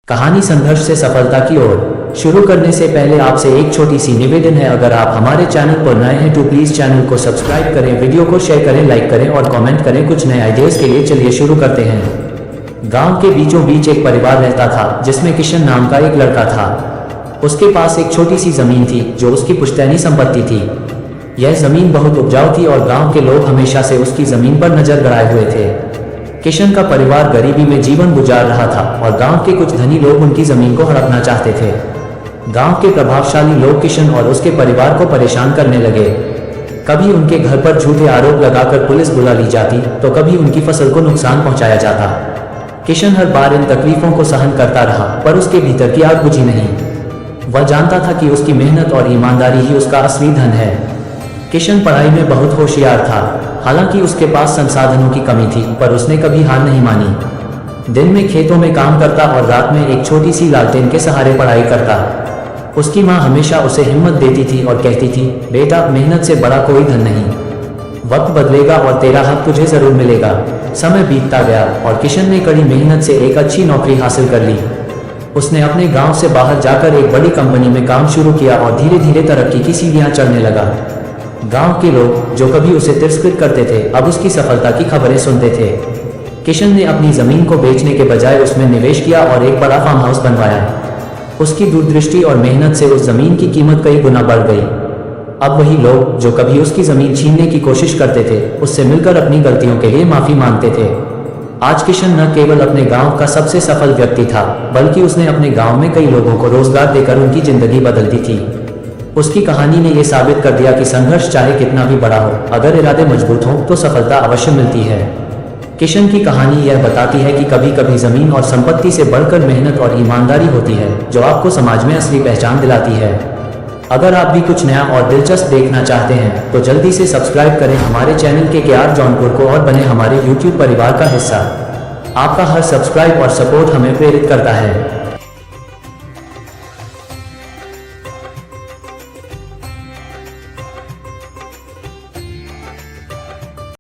कहानी संघर्ष से सफलता की ओर। शुरू करने से पहले आपसे एक छोटी सी निवेदन है, अगर आप हमारे चैनल पर नए हैं तो प्लीज चैनल को सब्सक्राइब करें, वीडियो को शेयर करें, लाइक करें और कमेंट करें कुछ नए आइडियाज के लिए। चलिए शुरू करते हैं। गांव के बीचों बीच एक परिवार रहता था जिसमें किशन नाम का एक लड़का था। उसके पास एक छोटी सी जमीन थी जो उसकी पुश्तैनी संपत्ति थी। यह जमीन बहुत उपजाऊ थी और गांव के लोग हमेशा से उसकी जमीन पर नजर गड़ाए हुए थे। किशन का परिवार गरीबी में जीवन गुजार रहा था और गांव के कुछ धनी लोग उनकी जमीन को हड़पना चाहते थे। गांव के प्रभावशाली लोग किशन और उसके परिवार को परेशान करने लगे। कभी उनके घर पर झूठे आरोप लगाकर पुलिस बुला ली जाती तो कभी उनकी फसल को नुकसान पहुंचाया जाता। किशन हर बार इन तकलीफों को सहन करता रहा, पर उसके भीतर की आग बुझी नहीं। वह जानता था कि उसकी मेहनत और ईमानदारी ही उसका असली धन है। किशन पढ़ाई में बहुत होशियार था। हालांकि उसके पास संसाधनों की कमी थी, पर उसने कभी हार नहीं मानी। दिन में खेतों में काम करता और रात में एक छोटी सी लालटेन के सहारे पढ़ाई करता। उसकी माँ हमेशा उसे हिम्मत देती थी और कहती थी, बेटा, मेहनत से बड़ा कोई धन नहीं। वक्त बदलेगा और तेरा हक तुझे जरूर मिलेगा। समय बीतता गया और किशन ने कड़ी मेहनत से एक अच्छी नौकरी हासिल कर ली। उसने अपने गांव से बाहर जाकर एक बड़ी कंपनी में काम शुरू किया और धीरे धीरे तरक्की की सीढ़ियां चढ़ने लगा। गांव के लोग जो कभी उसे तिरस्कृत करते थे अब उसकी सफलता की खबरें सुनते थे। किशन ने अपनी जमीन को बेचने के बजाय उसमें निवेश किया और एक बड़ा फार्म हाउस बनवाया। उसकी दूरदृष्टि और मेहनत से उस जमीन की कीमत कई गुना बढ़ गई। अब वही लोग जो कभी उसकी जमीन छीनने की कोशिश करते थे उससे मिलकर अपनी गलतियों के लिए माफी मांगते थे। आज किशन न केवल अपने गांव का सबसे सफल व्यक्ति था, बल्कि उसने अपने गांव में कई लोगों को रोजगार देकर उनकी जिंदगी बदल दी थी। उसकी कहानी ने यह साबित कर दिया कि संघर्ष चाहे कितना भी बड़ा हो, अगर इरादे मजबूत हों तो सफलता अवश्य मिलती है। किशन की कहानी यह बताती है कि कभी कभी जमीन और संपत्ति से बढ़कर मेहनत और ईमानदारी होती है जो आपको समाज में असली पहचान दिलाती है। अगर आप भी कुछ नया और दिलचस्प देखना चाहते हैं तो जल्दी से सब्सक्राइब करें हमारे चैनल KKR जौनपुर को और बने हमारे YouTube परिवार का हिस्सा। आपका हर सब्सक्राइब और सपोर्ट हमें प्रेरित करता है।